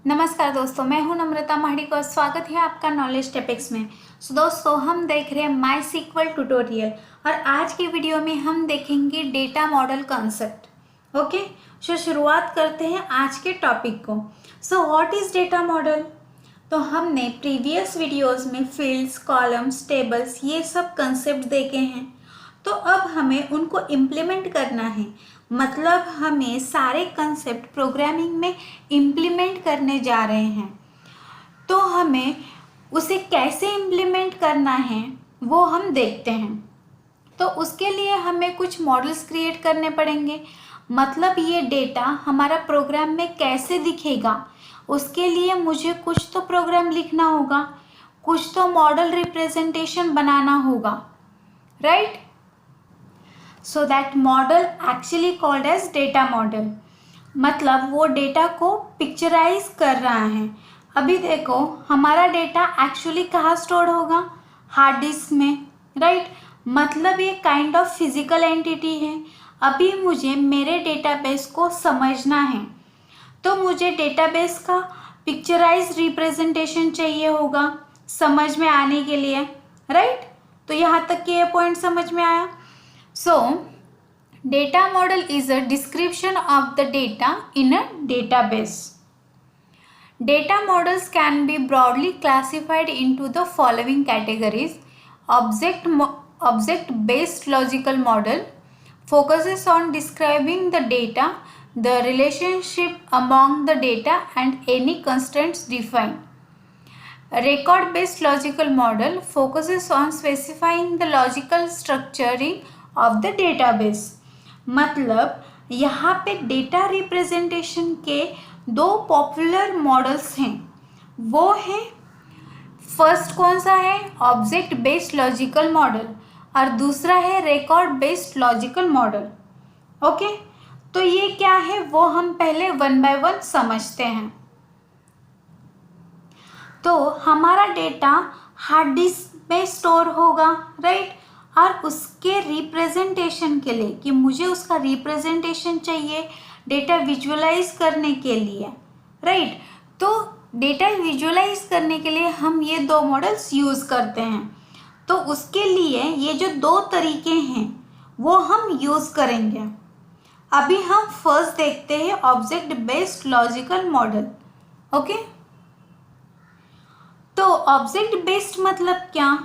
नमस्कार दोस्तों, मैं हूं नम्रता महाडिक और स्वागत है आपका नॉलेज टॉपिक्स में। दोस्तों, हम देख रहे हैं माई सीक्वल ट्यूटोरियल और आज की वीडियो में हम देखेंगे डेटा मॉडल कंसेप्ट। ओके, शुरुआत करते हैं आज के टॉपिक को। What is data model? तो हमने प्रीवियस वीडियोस में फील्ड्स, कॉलम्स, टेबल्स ये सब कंसेप्ट देखे हैं। तो अब हमें उनको इम्प्लीमेंट करना है, मतलब हमें सारे कंसेप्ट प्रोग्रामिंग में इम्प्लीमेंट करने जा रहे हैं। तो हमें उसे कैसे इम्प्लीमेंट करना है वो हम देखते हैं। तो उसके लिए हमें कुछ मॉडल्स क्रिएट करने पड़ेंगे, मतलब ये डेटा हमारा प्रोग्राम में कैसे दिखेगा उसके लिए मुझे कुछ तो प्रोग्राम लिखना होगा, कुछ तो मॉडल रिप्रेजेंटेशन बनाना होगा, right? So that model actually called as data model, मतलब वो डेटा को पिक्चराइज कर रहा है। अभी देखो, हमारा डेटा एक्चुअली कहाँ स्टोर होगा? हार्ड डिस्क में, राइट? मतलब ये काइंड ऑफ फिजिकल एंटिटी है। अभी मुझे मेरे डेटाबेस को समझना है, तो मुझे डेटाबेस का पिक्चराइज रिप्रेजेंटेशन चाहिए होगा समझ में आने के लिए, राइट? तो यहाँ तक ये पॉइंट समझ में आया। So, data model is a description of the data in a database. Data models can be broadly classified into the following categories. Object-based logical model focuses on describing the data, the relationship among the data and any constraints defined. A record-based logical model focuses on specifying the logical structuring of the database. मतलब यहाँ पे data representation के दो popular models हैं। वो है, first कौन सा है? ऑब्जेक्ट बेस्ड लॉजिकल मॉडल, और दूसरा है record based logical model. Okay, तो ये क्या है वो हम पहले वन बाय वन समझते हैं। तो हमारा डेटा हार्ड डिस्क में स्टोर होगा, राइट? और उसके रिप्रेजेंटेशन के लिए, कि मुझे उसका रिप्रेजेंटेशन चाहिए डेटा विजुअलाइज करने के लिए, राइट? तो डेटा विजुअलाइज करने के लिए हम ये दो मॉडल्स यूज़ करते हैं। तो उसके लिए ये जो दो तरीके हैं वो हम यूज़ करेंगे। अभी हम फर्स्ट देखते हैं object based logical model. Okay, तो ऑब्जेक्ट बेस्ड मतलब क्या?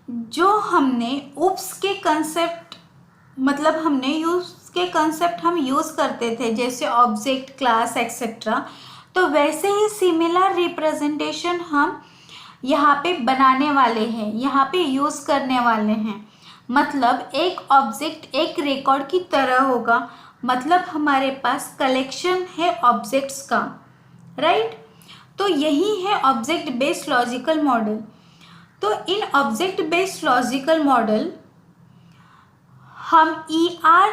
जो हमने उप्स के कंसेप्ट, मतलब हमने यूज के कंसेप्ट हम यूज़ करते थे, जैसे ऑब्जेक्ट, क्लास एक्सेट्रा, तो वैसे ही सिमिलर रिप्रेजेंटेशन हम यहाँ पे बनाने वाले हैं, यहाँ पे यूज़ करने वाले हैं। मतलब एक ऑब्जेक्ट एक रिकॉर्ड की तरह होगा, मतलब हमारे पास कलेक्शन है ऑब्जेक्ट्स का, राइट? तो यही है ऑब्जेक्ट बेस्ड लॉजिकल मॉडल। तो इन ऑब्जेक्ट बेस्ड लॉजिकल मॉडल हम ER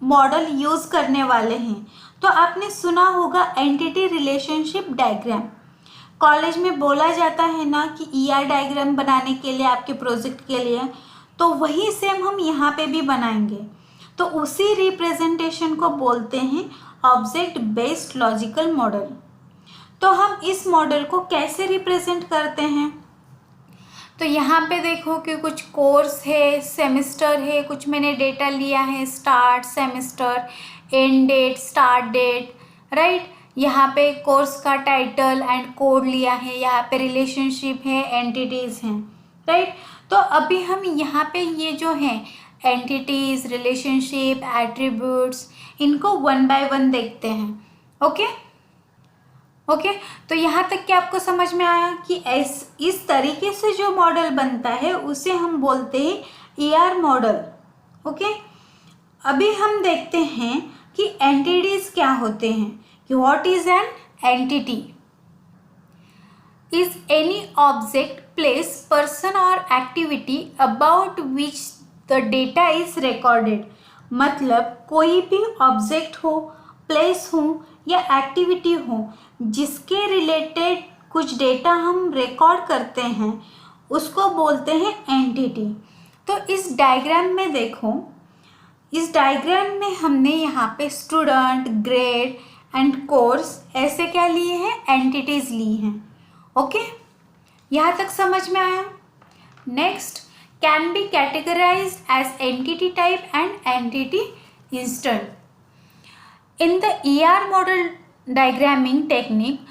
मॉडल यूज़ करने वाले हैं। तो आपने सुना होगा एंटिटी रिलेशनशिप डायग्राम। कॉलेज में बोला जाता है ना कि ER डायग्राम बनाने के लिए, आपके प्रोजेक्ट के लिए, तो वही सेम हम यहाँ पे भी बनाएंगे। तो उसी रिप्रेजेंटेशन को बोलते हैं ऑब्जेक्ट बेस्ड लॉजिकल मॉडल। तो हम इस मॉडल को कैसे रिप्रेजेंट करते हैं? तो यहाँ पे देखो कि कुछ कोर्स है, सेमेस्टर है, कुछ मैंने डेटा लिया है, start, semester, end date, start date, right? यहाँ पे कोर्स का टाइटल एंड कोड लिया है, यहाँ पे रिलेशनशिप है, एंटिटीज़ हैं, राइट? तो अभी हम यहाँ पे ये जो है एंटिटीज़, रिलेशनशिप, एट्रीब्यूट्स, इनको वन बाय वन देखते हैं। ओके, तो यहाँ तक कि आपको समझ में आया कि इस तरीके से जो मॉडल बनता है उसे हम बोलते हैं ER मॉडल। ओके, अभी हम देखते हैं कि एंटिटीज क्या होते हैं, कि what is an entity? Is any object, place, person और activity about which the data is recorded. मतलब कोई भी ऑब्जेक्ट हो, प्लेस हो या एक्टिविटी हो जिसके रिलेटेड कुछ डेटा हम रिकॉर्ड करते हैं, उसको बोलते हैं एंटिटी। तो इस डायग्राम में देखो, इस डायग्राम में हमने यहाँ पे स्टूडेंट, ग्रेड एंड कोर्स ऐसे क्या लिए हैं, एंटिटीज ली हैं। ओके, यहाँ तक समझ में आया। Next, can be categorised as entity type and entity instant. In the ER model diagramming technique,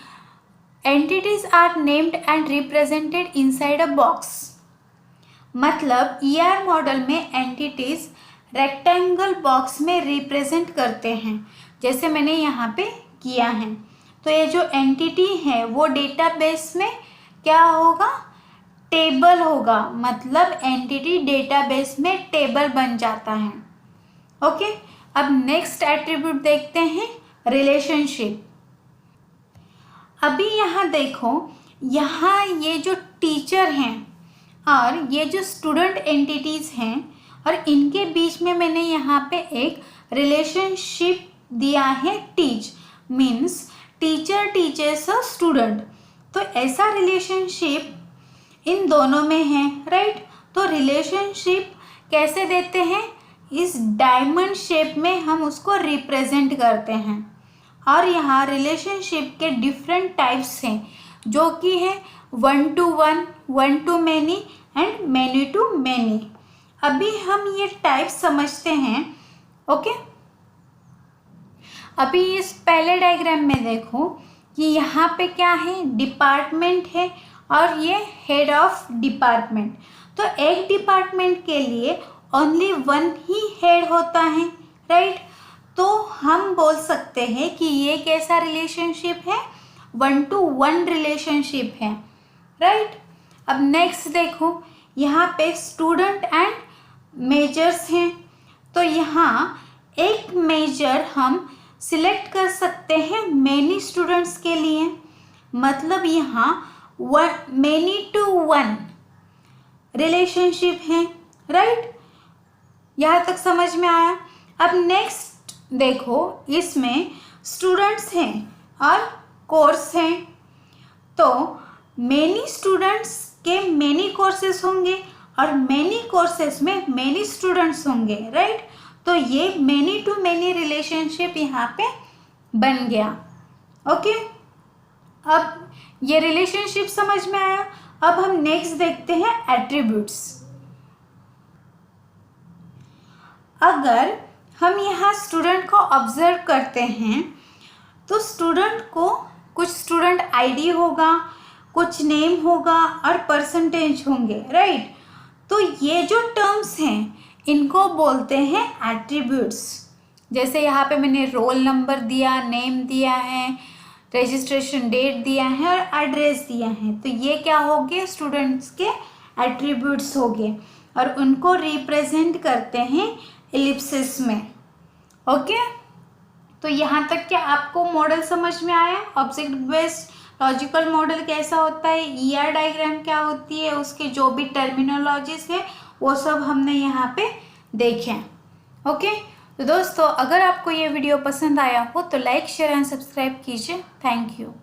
entities are named and represented inside a box. मतलब ER मॉडल में एंटिटीज रेक्टेंगल बॉक्स में represent करते हैं, जैसे मैंने यहाँ पे किया है। तो ये जो एंटिटी है वो डेटाबेस में क्या होगा, टेबल होगा, मतलब एंटिटी डेटाबेस में टेबल बन जाता है। ओके, अब नेक्स्ट एट्रीब्यूट देखते हैं, रिलेशनशिप। अभी यहाँ देखो, यहाँ ये जो टीचर हैं और ये जो स्टूडेंट एंटिटीज हैं और इनके बीच में मैंने यहाँ पे एक रिलेशनशिप दिया है, teach means teacher teachers a student. तो ऐसा रिलेशनशिप इन दोनों में है, राइट। तो रिलेशनशिप कैसे देते हैं, इस डायमंड शेप में हम उसको रिप्रेजेंट करते हैं। और यहाँ रिलेशनशिप के डिफरेंट टाइप्स हैं, जो कि है 1 to 1, 1 to many and many to many। अभी हम ये टाइप समझते हैं। ओके, अभी इस पहले डायग्राम में देखो कि यहाँ पे क्या है, डिपार्टमेंट है और ये हेड ऑफ डिपार्टमेंट। तो एक डिपार्टमेंट के लिए ओनली वन ही हेड होता है, राइट। तो हम बोल सकते हैं कि ये कैसा रिलेशनशिप है, 1 to 1 रिलेशनशिप है, राइट। अब नेक्स्ट देखो, यहाँ पे स्टूडेंट एंड मेजर्स हैं। तो यहाँ एक मेजर हम सिलेक्ट कर सकते हैं मेनी स्टूडेंट्स के लिए, मतलब यहाँ मेनी टू 1 रिलेशनशिप है, राइट। यहाँ तक समझ में आया। अब नेक्स्ट देखो, इसमें स्टूडेंट्स हैं और कोर्स हैं। तो मेनी स्टूडेंट्स के मेनी कोर्सेस होंगे और मेनी कोर्सेस में मेनी स्टूडेंट्स होंगे, राइट। तो ये मेनी टू मेनी रिलेशनशिप यहाँ पे बन गया। ओके, अब ये रिलेशनशिप समझ में आया। अब हम नेक्स्ट देखते हैं एट्रीब्यूट्स। अगर हम यहाँ स्टूडेंट को ऑब्जर्व करते हैं तो स्टूडेंट को कुछ स्टूडेंट आईडी होगा, कुछ नेम होगा और परसेंटेज होंगे, राइट। तो ये जो टर्म्स हैं इनको बोलते हैं एट्रीब्यूट्स। जैसे यहाँ पे मैंने रोल नंबर दिया, नेम दिया है, रजिस्ट्रेशन डेट दिया है और एड्रेस दिया है। तो ये क्या हो गए, स्टूडेंट्स के एट्रीब्यूट्स हो गए और उनको रिप्रेजेंट करते हैं एलिप्सिस में। ओके, तो यहाँ तक क्या आपको मॉडल समझ में आया, ऑब्जेक्ट बेस्ड लॉजिकल मॉडल कैसा होता है, ईआर डायग्राम क्या होती है, उसके जो भी टर्मिनोलॉजीज है वो सब हमने यहाँ पे देखे। ओके, तो दोस्तों अगर आपको ये वीडियो पसंद आया हो तो लाइक, शेयर एंड सब्सक्राइब कीजिए। Thank you.